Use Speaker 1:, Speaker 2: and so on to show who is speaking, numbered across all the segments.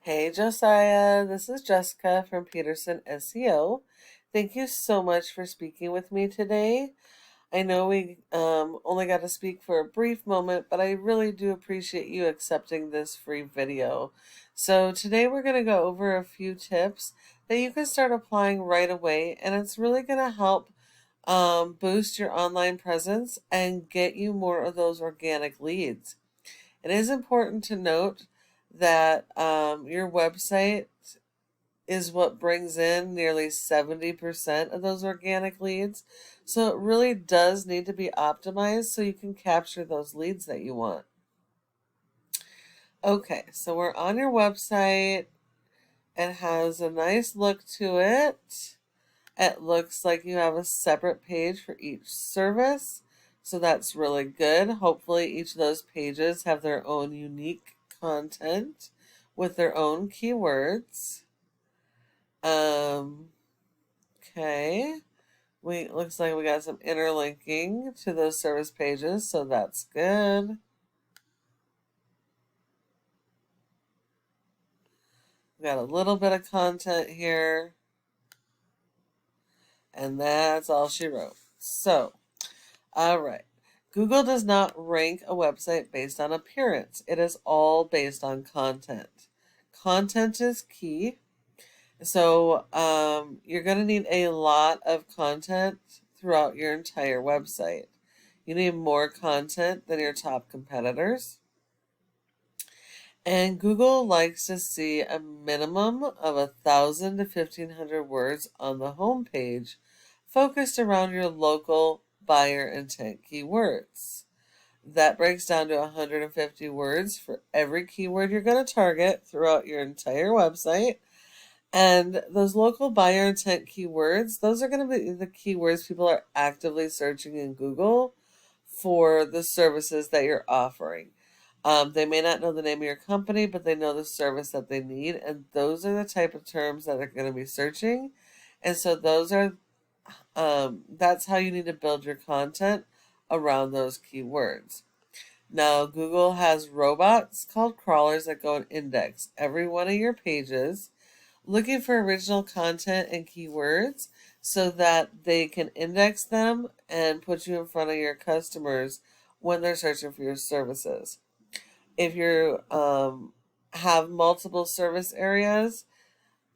Speaker 1: Hey Josiah, this is Jessica from Peterson SEO. Thank you so much for speaking with me today. I know we only got to speak for a brief moment, but I really do appreciate you accepting this free video. So today we're going to go over a few tips that you can start applying right away, and it's really going to help boost your online presence and get you more of those organic leads. It is important to note that your website is what brings in nearly 70% of those organic leads. So it really does need to be optimized so you can capture those leads that you want. Okay, so we're on your website. It has a nice look to it. It looks like you have a separate page for each service. So that's really good. Hopefully each of those pages have their own unique content with their own keywords. Um, okay. Looks like we got some interlinking to those service pages, so that's good. We got a little bit of content here, and that's all she wrote. So, all right. Google does not rank a website based on appearance. It is all based on content. Content is key. So you're going to need a lot of content throughout your entire website. You need more content than your top competitors. And Google likes to see a minimum of 1,000 to 1,500 words on the home page focused around your local buyer intent keywords. That breaks down to 150 words for every keyword you're going to target throughout your entire website. And those local buyer intent keywords, those are going to be the keywords people are actively searching in Google for the services that you're offering. They may not know the name of your company, but they know the service that they need. And those are the type of terms that they're going to be searching. And so that's how you need to build your content around those keywords. Now, Google has robots called crawlers that go and index every one of your pages, looking for original content and keywords so that they can index them and put you in front of your customers when they're searching for your services. If you have multiple service areas,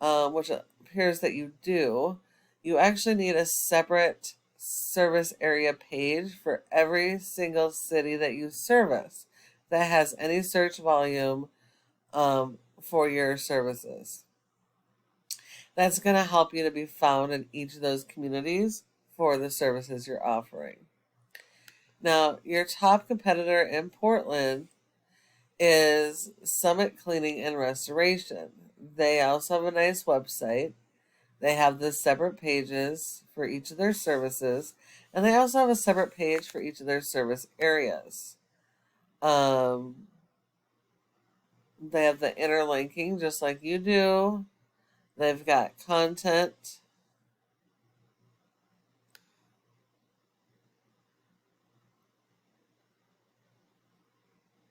Speaker 1: which appears that you do, you actually need a separate service area page for every single city that you service that has any search volume for your services. That's going to help you to be found in each of those communities for the services you're offering. Now, your top competitor in Portland is Summit Cleaning and Restoration. They also have a nice website. They have the separate pages for each of their services, and they also have a separate page for each of their service areas. They have the interlinking just like you do. They've got content.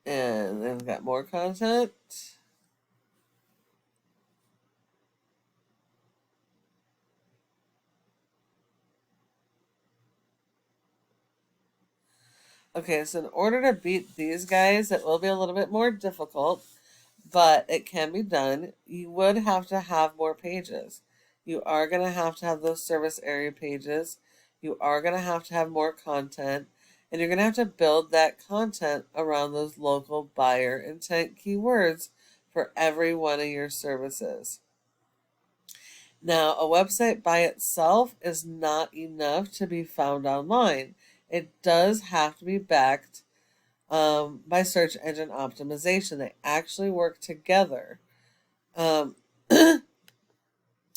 Speaker 1: And they've got more content. Okay, so in order to beat these guys, it will be a little bit more difficult, but it can be done. You would have to have more pages. You are going to have those service area pages. You are going to have more content, and you're going to have to build that content around those local buyer intent keywords for every one of your services. Now, a website by itself is not enough to be found online. It does have to be backed by search engine optimization. They actually work together. Um,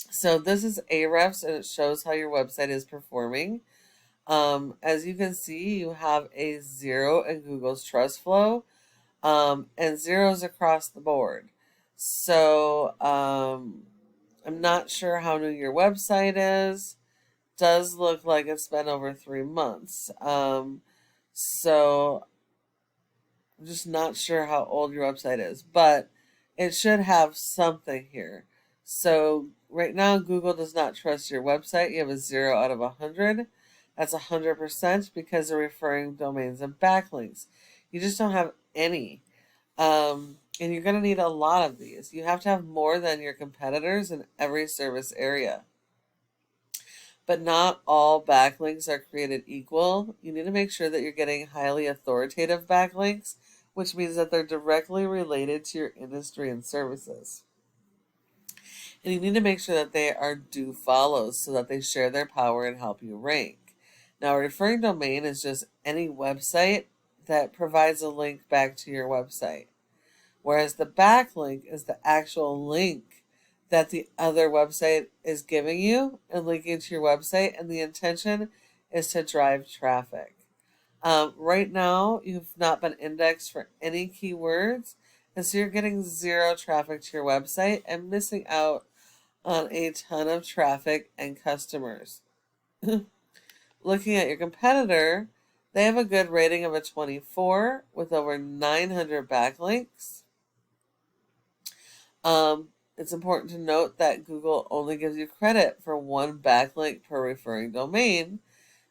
Speaker 1: so this is Ahrefs, and it shows how your website is performing. As you can see, you have a 0 in Google's trust flow, and zeros across the board. So I'm not sure how new your website is. Does look like it's been over 3 months. So I'm just not sure how old your website is, but it should have something here. So right now, Google does not trust your website. You have a 0 out of 100. That's 100% because they're referring domains and backlinks. You just don't have any. And you're going to need a lot of these. You have to have more than your competitors in every service area. But not all backlinks are created equal. You need to make sure that you're getting highly authoritative backlinks, which means that they're directly related to your industry and services. And you need to make sure that they are do follows so that they share their power and help you rank. Now, a referring domain is just any website that provides a link back to your website, whereas the backlink is the actual link that the other website is giving you and linking to your website, and the intention is to drive traffic. Right now, you've not been indexed for any keywords, and so you're getting 0 traffic to your website and missing out on a ton of traffic and customers. Looking at your competitor, they have a good rating of a 24 with over 900 backlinks. It's important to note that Google only gives you credit for 1 backlink per referring domain,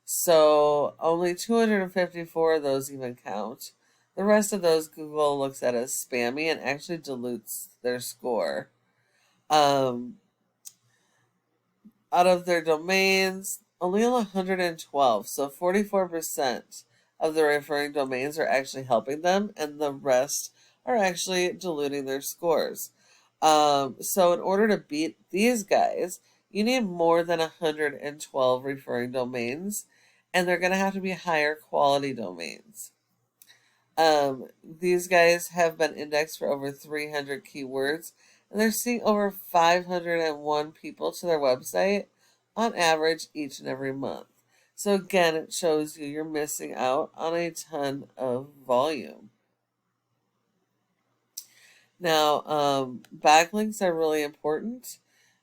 Speaker 1: so only 254 of those even count. The rest of those Google looks at as spammy and actually dilutes their score. Out of their domains, only 112, so 44% of the referring domains are actually helping them, and the rest are actually diluting their scores. So in order to beat these guys, you need more than 112 referring domains, and they're going to have to be higher quality domains. These guys have been indexed for over 300 keywords, and they're seeing over 501 people to their website on average each and every month. So again, it shows you're missing out on a ton of volume. Now, backlinks are really important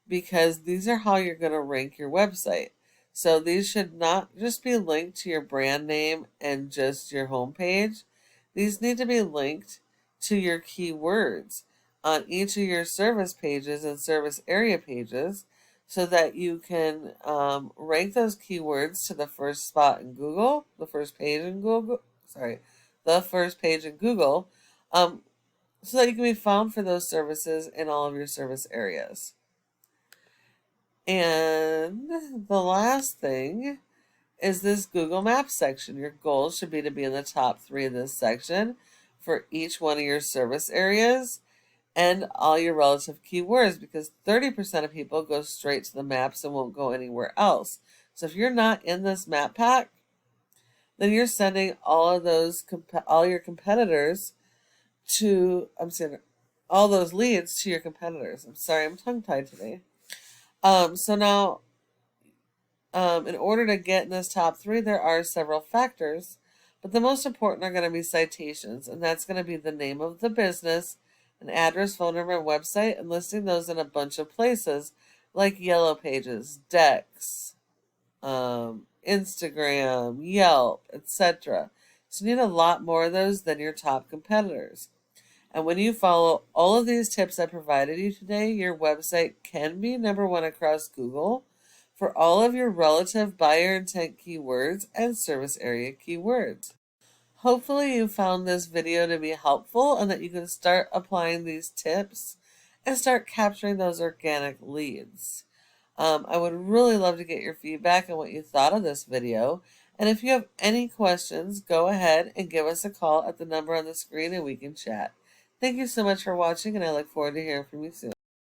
Speaker 1: because these are how you're going to rank your website. So these should not just be linked to your brand name and just your homepage. These need to be linked to your keywords on each of your service pages and service area pages so that you can rank those keywords to the first spot in Google, the first page in Google, so that you can be found for those services in all of your service areas. And the last thing is this Google Maps section. Your goal should be to be in the top 3 of this section for each one of your service areas and all your relative keywords, because 30% of people go straight to the maps and won't go anywhere else. So if you're not in this map pack, then you're sending all your competitors to, all those leads to your competitors. I'm sorry, I'm tongue-tied today. So now, in order to get in this top 3, there are several factors, but the most important are going to be citations, and that's going to be the name of the business, an address, phone number, and website, and listing those in a bunch of places like Yellow Pages, Dex, Instagram, Yelp, etc. So you need a lot more of those than your top competitors. And when you follow all of these tips I provided you today, your website can be #1 across Google for all of your relative buyer intent keywords and service area keywords. Hopefully you found this video to be helpful and that you can start applying these tips and start capturing those organic leads. I would really love to get your feedback on what you thought of this video. And if you have any questions, go ahead and give us a call at the number on the screen and we can chat. Thank you so much for watching, and I look forward to hearing from you soon.